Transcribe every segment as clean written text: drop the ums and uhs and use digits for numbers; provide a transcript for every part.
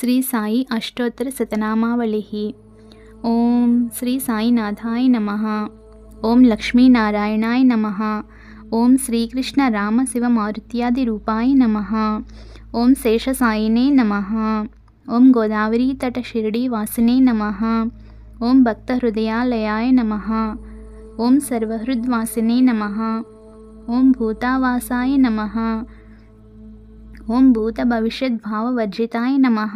శ్రీ సాయి అష్టోత్తర శతనామావళి. ఓం శ్రీ సాయినాథాయ నమః. ఓం లక్ష్మీనారాయణాయ నమః. ఓం శ్రీకృష్ణ రామ శివ మారుత్యాది రూపాయ నమః. ఓం శేషసాయినే నమః. ఓం గోదావరీ తట షిరిడి వాసినే నమః. ఓం భక్త హృదయాలయాయ నమః. ఓం సర్వహృద్వాసినే నమః. ఓం భూతావాసాయ నమః. ఓం భూత భవిష్యత్ భావవర్జితాయ నమః.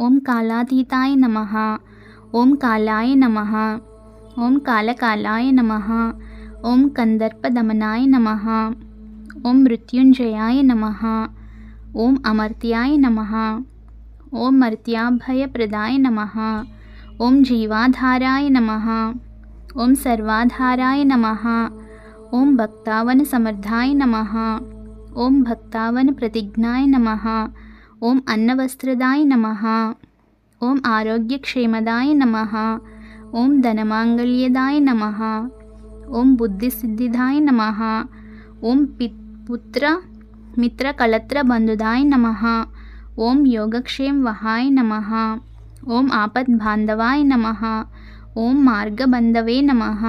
ఓం కాలాతీతాయ నమః. ఓం కాలాయ నమః. ఓం కాలకాలాయ నమః. ఓం కందర్పదమనాయ నమః. ఓం మృత్యుంజయాయ నమః. ఓం అమర్త్యాయ నమః. ఓం మర్త్యాభయప్రదాయ నమః. ఓం జీవాధారాయ నమః. ఓం సర్వాధారాయ నమః. ఓం భక్తావన సమర్థాయ నమః. ఓం భక్తావన ప్రతిజ్ఞాయ నమః. ఓం అన్నవస్త్రదాయ నమః. ఓం ఆరోగ్యక్షేమదాయ నమః. ఓం ధనమాంగళ్యదాయ నమః. ఓం బుద్ధిసిద్ధిదాయ నమః. ఓం పుత్ర మిత్ర కళత్ర బంధుదాయ నమః. ఓం యోగక్షేమ వహాయ నమః. ఓం ఆపద్బాంధవాయ నమః. ఓం మార్గబంధవే నమః.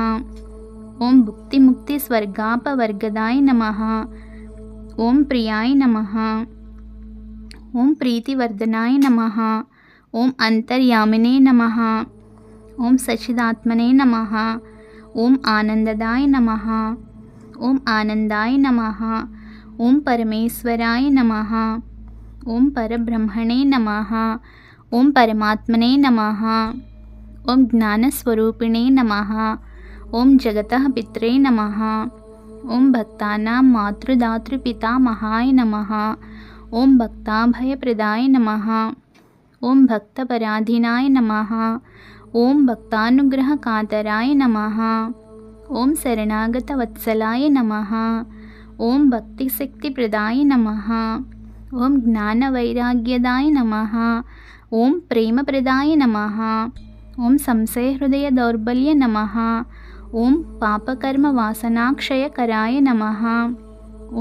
ఓం భుక్తిముక్తి స్వర్గాపవర్గదాయ నమః. ఓం ప్రియాయ నమః. ఓం ప్రీతివర్ధనాయ నమః. ఓం అంతర్యామినే నమః. ఓం సచిదాత్మనే నమః. ఓం ఆనందదాయ నమః. ఓం ఆనందాయ నమః. ఓం పరమేశ్వరాయ నమః. ఓం పరబ్రహ్మణే నమః. ఓం పరమాత్మనే నమః. ఓం జ్ఞానస్వరూపిణే నమః. ఓం జగతః పిత్రే నమః. ఓం భక్తానాం మాతృదాతృపితామహాయ నమః. ఓం భక్తాభయప్రదాయ నమః. ఓం భక్తపరాధీనాయ నమః. ఓం భక్తానుగ్రహకాతరాయ నమః. ఓం శరణాగతవత్సలాయ నమః. ఓం భక్తిశక్తిప్రదాయ నమః. ఓం జ్ఞానవైరాగ్యదాయ నమః. ఓం ప్రేమప్రదాయ నమః. ఓం సంశయహృదయ దౌర్బల్య నమః. ఓం పాపకర్మ వాసనాక్షయకరాయ నమః.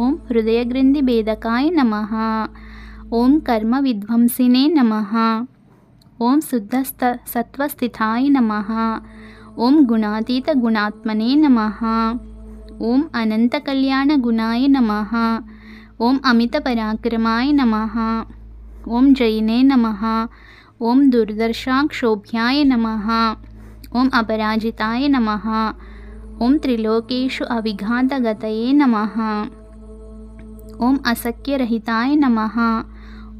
ఓం హృదయగ్రంథి భేదకాయ నమః. ఓం కర్మ విధ్వంసినే నమః. ఓం శుద్ధ సత్వస్థితాయ నమః. ఓం గుణాతీత గుణాత్మనే నమః. ఓం అనంత కళ్యాణ గుణాయ నమః. ఓం అమిత పరాక్రమాయ నమః. ఓం జయినే నమః. ఓం దుర్దర్శాక్షోభ్యాయ నమః. ఓం అపరాజితాయ నమః. ఓం త్రిలోకేషు అవిఘాతగతయే నమః. ఓం అసఖ్యరహితాయ నమః.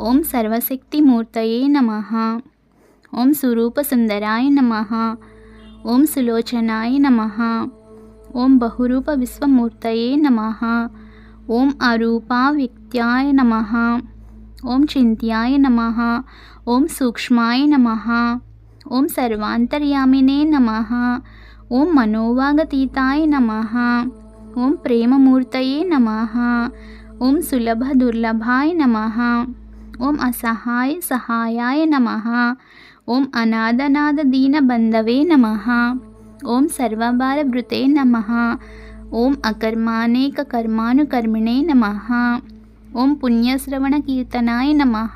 ఓం సర్వశక్తిమూర్తయే నమః. ఓం సురూపసుందరాయ నమః. ఓం సులోచనాయ నమః. ఓం బహురూప విశ్వమూర్తయే నమః. ఓం అరూపావ్యక్త్యాయ నమః. ఓం చింత్యాయ నమః. ఓం సూక్ష్మాయ నమః. ఓం సర్వాంతర్యామినే నమః. ఓం మనోవాగతీతాయ నమః. ఓం ప్రేమమూర్తయే నమః. ఓం సులభ దుర్లభాయ నమః. ఓం అసహాయ సహాయాయ నమః. ఓం అనాథనాథ దీనబంధవే నమః. ఓం సర్వభారభృతే నమః. ఓం అకర్మానేక కర్మానుకర్మిణే నమః. ఓం పుణ్యశ్రవణ కీర్తనాయ నమః.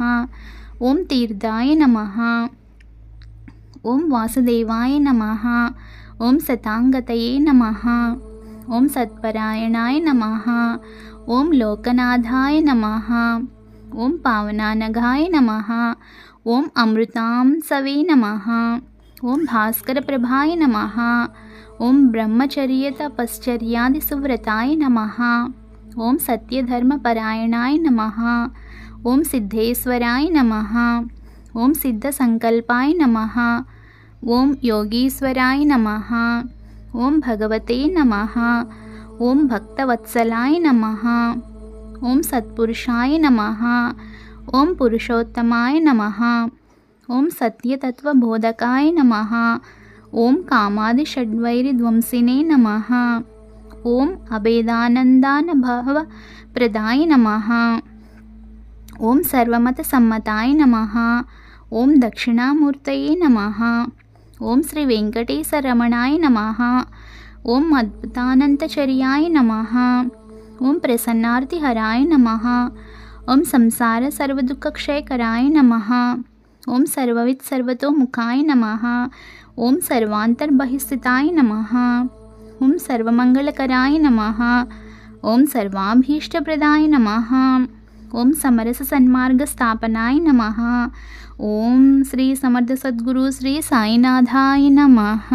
ఓం తీర్థాయ నమః. ఓం వాసుదేవాయ నమః. ఓం శతాంగతయే నమః. ఓం సత్పరాయణాయ నమః. ఓం లోకనాథాయ నమః. ఓం పావనానఘాయ నమః. ఓం అమృతాంసవే నమః. ఓం భాస్కరప్రభాయ నమః. ఓం బ్రహ్మచర్యతపశ్చర్యాది సువ్రతాయ నమః. ఓం సత్యధర్మపరాయణాయ నమః. ఓం సిద్ధేశ్వరాయ నమః. ఓం సిద్ధసంకల్పాయ నమః. ఓం యోగీశ్వరాయ నమః. ఓం భగవతే నమః. ఓం భక్తవత్సలాయ నమః. ఓం సత్పురుషాయ నమః. ఓం పురుషోత్తమాయ నమః. ఓం సత్యతత్వబోధకాయ నమః. ఓం కామాదిషడ్వైరిధ్వంసినే నమః. ఓం అభేదానందానుభవప్రదాయ నమః. ఓం సర్వమత సమ్మతాయ నమః. ఓం దక్షిణామూర్తయే నమః. ఓం శ్రీ వెంకటేశరమణాయ నమః. ఓం అద్భుతానంతచర్యాయ నమః. ఓం ప్రసన్నార్తిహరాయ నమః. ఓం సంసార సర్వదుఃఖక్షయకరాయ నమః. ఓం సర్వవిత్ సర్వతోముఖాయ నమః. ఓం సర్వాంతర్బహిస్థితాయ నమః. ఓం సర్వమంగళకరాయ నమః. ఓం సర్వాభీష్టప్రదాయ నమః. ఓం సమరస సన్మార్గ స్థాపనాయ నమః. ఓం శ్రీ సమర్థ సద్గురు శ్రీ సాయినాథాయ నమః.